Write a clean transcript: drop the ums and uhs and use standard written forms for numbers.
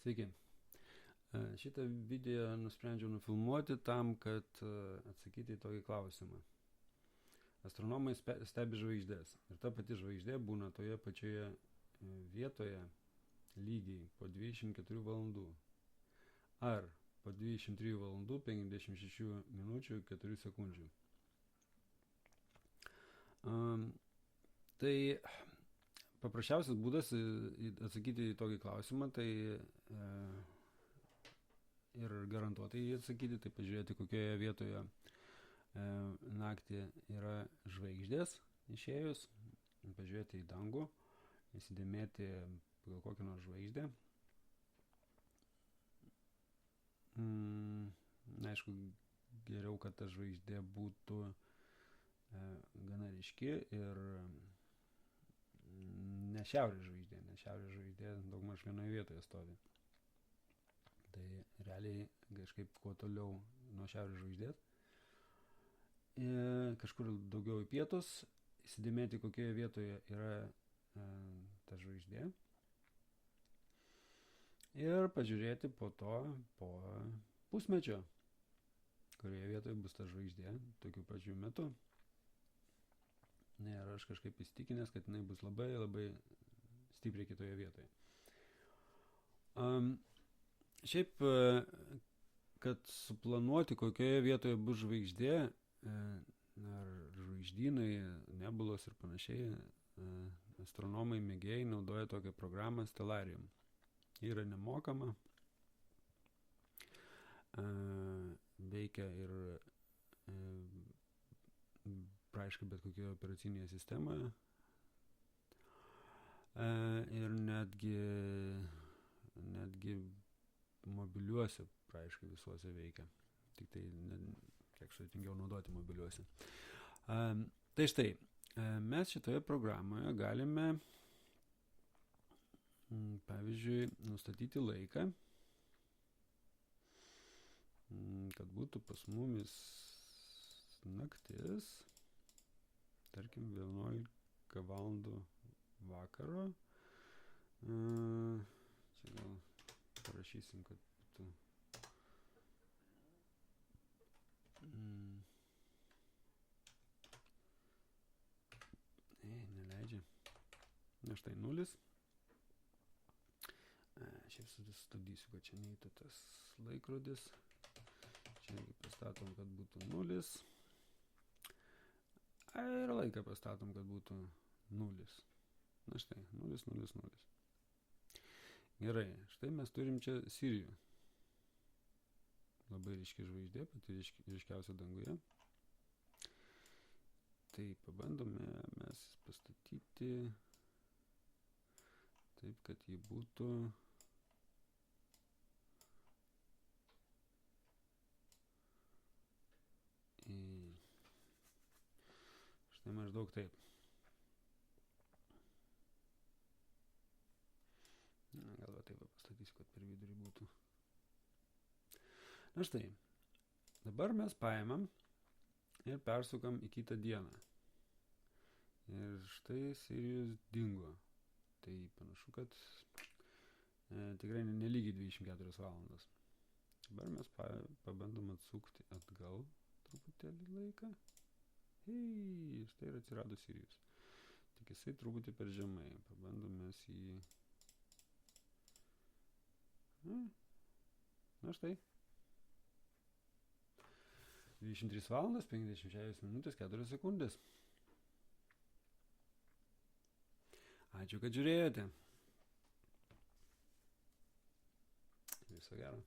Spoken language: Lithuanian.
Sveiki. Šitą video nusprendžiau nufilmuoti tam, kad atsakyti į tokį klausimą. Astronomai stebi žvaigždės. Ir ta pati žvaigždė būna toje pačioje vietoje lygiai po 24 valandų. Ar po 23 valandų 56 minučių 4 sekundžių. Tai paprasčiausias būdas atsakyti į tokį klausimą, tai ir garantuotai jį atsakyti, tai pažiūrėti, kokioje vietoje naktį yra žvaigždės išėjus, pažiūrėti į dangų, įsidėmėti pagal kokią nors žvaigždę. Aišku, geriau, kad ta žvaigždė būtų gana ryški ir ne šiaurės žvaigždė, nes šiaurės žvaigždė daugmaž vienoje vietoje stovi. Tai realiai kažkaip kuo toliau nuo šiaurės žvaigždės, kažkur daugiau į pietus, įsidėmėti, kokioje vietoje yra ta žvaigždė ir pažiūrėti po to, po pusmečio, kurioje vietoje bus ta žvaigždė tokiu pačiu metu. Ir aš kažkaip įsitikinęs, kad jinai bus labai, labai stipriai kitoje vietoje. Šiaip, kad suplanuoti, kokioje vietoje bus žvaigždė, ar žvaigždynai, nebulos ir panašiai, astronomai mėgėjai naudoja tokią programą Stellarium. Ji yra nemokama, veikia ir praaiškiai bet kokioje operacinėje sistemoje ir netgi mobiliuose praaiškiai visuose veikia. Tik tai kiek sudėtingiau naudoti mobiliuose. Tai štai, mes šitoje programoje galime, pavyzdžiui, nustatyti laiką, kad būtų pas mumis naktis, tarkim, 11 valandų vakaro. Čia gal parašysim, kad būtų neleidžia. Na štai 0. Šiaip sustabdysiu, kad čia neįtų tas laikrodis. Čia pastatom, kad būtų 0. Ir laiką pastatom, kad būtų 0. Na štai, 0, 0, 0. Gerai, štai mes turim čia Sirijų. Labai ryški žvaigždė, pati ryškiausia danguje. Tai pabandome mes pastatyti taip, kad ji būtų štai maždaug taip. Gal va taip pastatysiu, kad per vidurį būtų. Na štai, dabar mes paimam ir persukam į kitą dieną. Ir štai Sirijus dingo. Tai panašu, kad tikrai nelygiai 24 valandas. Dabar mes pabandom atsukti atgal truputėlį laiką. Hei, štai ir atsirado Sirijus. Tik jisai truputį per žemai. Pabandom mes jį. Na štai. 23 valandas, 56 minutės, 4 sekundės. Ačiū, kad žiūrėjote. Viso gero.